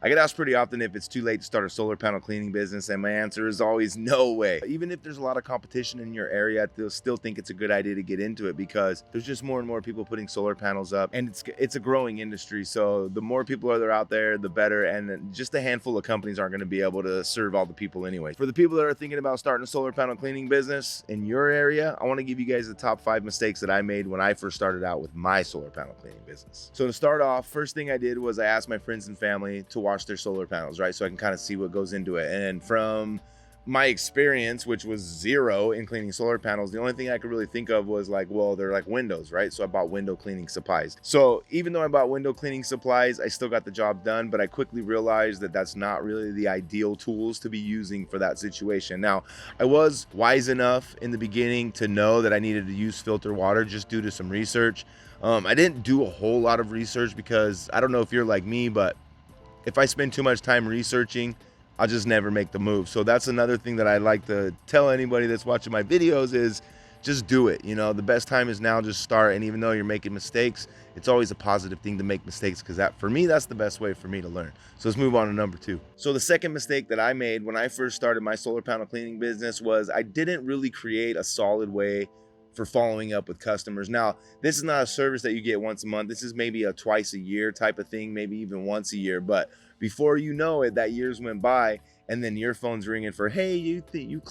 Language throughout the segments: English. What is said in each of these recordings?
I get asked pretty often if it's too late to start a solar panel cleaning business, and my answer is always no way. Even if there's a lot of competition in your area, I still think it's a good idea to get into it because there's just more and more people putting solar panels up, and it's a growing industry. So the more people are there out there, the better. And just a handful of companies aren't going to be able to serve all the people anyway. For the people that are thinking about starting a solar panel cleaning business in your area, I want to give you guys the top 5 mistakes that I made when I first started out with my solar panel cleaning business. So to start off, first thing I did was I asked my friends and family to wash their solar panels, right? So I can kind of see what goes into it. And from my experience, which was zero in cleaning solar panels, the only thing I could really think of was like, well, they're like windows, right? So I bought window cleaning supplies. So even though I bought window cleaning supplies, I still got the job done, but I quickly realized that that's not really the ideal tools to be using for that situation. Now, I was wise enough in the beginning to know that I needed to use filter water just due to some research. I didn't do a whole lot of research because I don't know if you're like me, but if I spend too much time researching, I'll just never make the move. So that's another thing that I like to tell anybody that's watching my videos is just do it. You know, the best time is now, just start. And even though you're making mistakes, it's always a positive thing to make mistakes because that, for me, that's the best way for me to learn. So let's move on to number 2. So the second mistake that I made when I first started my solar panel cleaning business was I didn't really create a solid way for following up with customers. Now, this is not a service that you get once a month. This is maybe a twice a year type of thing, maybe even once a year. But before you know it, that years went by, and then your phone's ringing for, hey,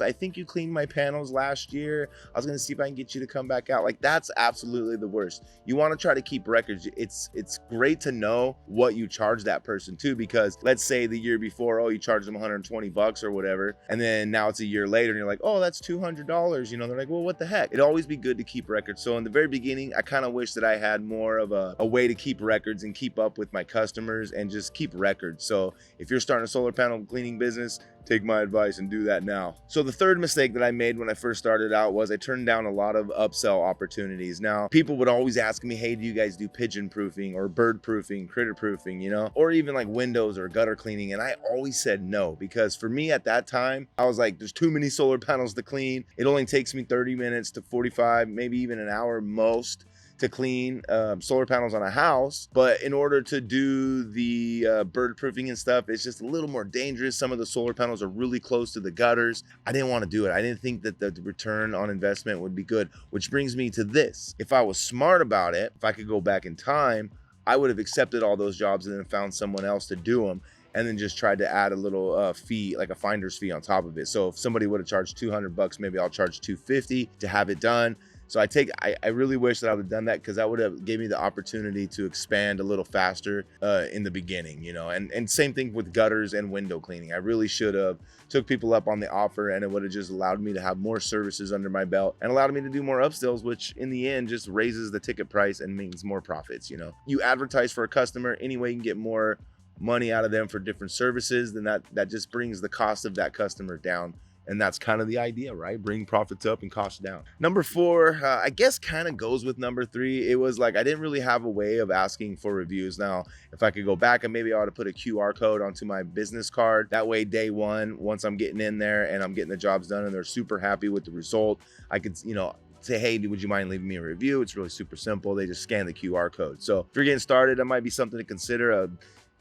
I think you cleaned my panels last year. I was gonna see if I can get you to come back out. Like, that's absolutely the worst. You want to try to keep records. It's great to know what you charge that person too, because let's say the year before, oh, you charged them 120 bucks or whatever, and then now it's a year later and you're like, oh, that's $200. You know, they're like, well, what the heck? It'd always be good to keep records. So in the very beginning, I kind of wish that I had more of a way to keep records and keep up with my customers and just keep records. So if you're starting a solar panel cleaning business, take my advice and do that now. So the third mistake that I made when I first started out was I turned down a lot of upsell opportunities. Now, people would always ask me, hey, do you guys do pigeon proofing or bird proofing, critter proofing, you know, or even like windows or gutter cleaning? And I always said no, because for me at that time, I was like, there's too many solar panels to clean. It only takes me 30 minutes to 45, maybe even an hour most to clean solar panels on a house. But in order to do the bird proofing and stuff, it's just a little more dangerous. Some of the solar panels are really close to the gutters. I didn't want to do it. I didn't think that the return on investment would be good, which brings me to this. If I was smart about it, if I could go back in time, I would have accepted all those jobs and then found someone else to do them, and then just tried to add a little fee, like a finder's fee on top of it. So if somebody would have charged 200 bucks, maybe I'll charge 250 to have it done. So I really wish that I would have done that, because that would have gave me the opportunity to expand a little faster in the beginning, you know. And same thing with gutters and window cleaning. I really should have took people up on the offer, and it would have just allowed me to have more services under my belt and allowed me to do more upsells, which in the end just raises the ticket price and means more profits. You know, you advertise for a customer any way you can get more money out of them for different services, then that just brings the cost of that customer down. And that's kind of the idea, right? Bring profits up and costs down. Number 4, I guess kind of goes with number 3. It was like I didn't really have a way of asking for reviews. Now, if I could go back, and maybe I ought to put a QR code onto my business card. That way, day one, once I'm getting in there and I'm getting the jobs done and they're super happy with the result, I could, you know, say, hey, would you mind leaving me a review? It's really super simple. They just scan the QR code. So if you're getting started, that might be something to consider, a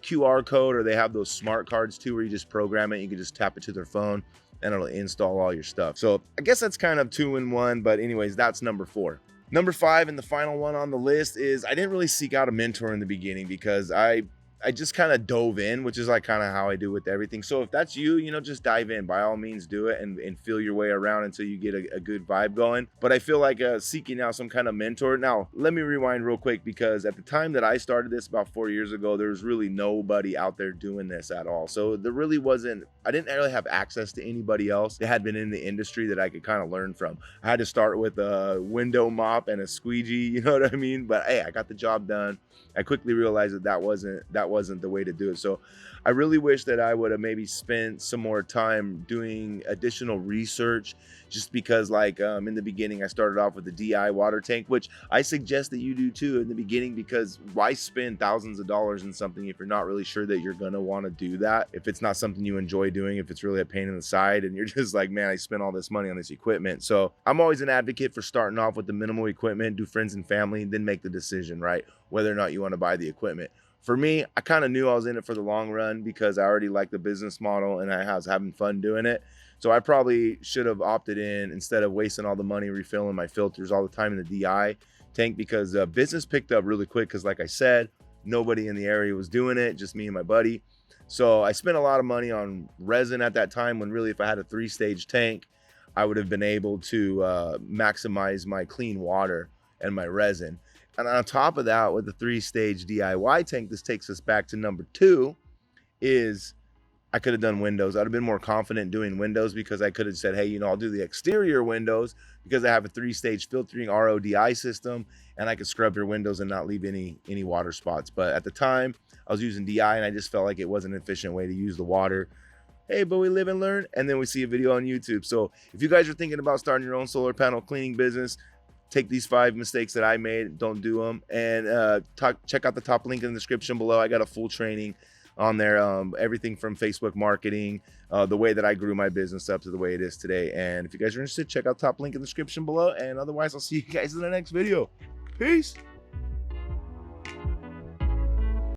QR code, or they have those smart cards too, where you just program it. You can just tap it to their phone and it'll install all your stuff. So I guess that's kind of 2 in 1, but anyways, that's number 4. Number 5, and the final one on the list, is I didn't really seek out a mentor in the beginning, because I just kind of dove in, which is like kind of how I do with everything. So if that's you, you know, just dive in. By all means, do it and feel your way around until you get a good vibe going. But I feel like seeking out some kind of mentor. Now, let me rewind real quick, because at the time that I started this about 4 years ago, there was really nobody out there doing this at all. So there really wasn't, I didn't really have access to anybody else that had been in the industry that I could kind of learn from. I had to start with a window mop and a squeegee, you know what I mean? But hey, I got the job done. I quickly realized that wasn't the way to do it. So I really wish that I would have maybe spent some more time doing additional research, just because like in the beginning, I started off with a DI water tank, which I suggest that you do too in the beginning, because why spend thousands of dollars in something if you're not really sure that you're going to want to do that? If it's not something you enjoy doing, if it's really a pain in the side and you're just like, man, I spent all this money on this equipment. So I'm always an advocate for starting off with the minimal equipment, do friends and family, then make the decision, right? Whether or not you want to buy the equipment. For me, I kind of knew I was in it for the long run because I already liked the business model and I was having fun doing it. So I probably should have opted in instead of wasting all the money refilling my filters all the time in the DI tank, because business picked up really quick because, like I said, nobody in the area was doing it, just me and my buddy. So I spent a lot of money on resin at that time, when really if I had a 3-stage tank, I would have been able to maximize my clean water and my resin. And on top of that, with the 3-stage DIY tank, this takes us back to number 2, is I could have done windows. I'd have been more confident doing windows because I could have said, hey, I'll do the exterior windows because I have a 3-stage filtering RODI system, and I could scrub your windows and not leave any water spots. But at the time, I was using DI and I just felt like it wasn't an efficient way to use the water. Hey, but we live and learn, and then we see a video on YouTube. So if you guys are thinking about starting your own solar panel cleaning business, take these 5 mistakes that I made, don't do them, and check out the top link in the description below. I got a full training on there, everything from Facebook marketing, the way that I grew my business up to the way it is today. And if you guys are interested, check out top link in the description below. And otherwise, I'll see you guys in the next video. Peace.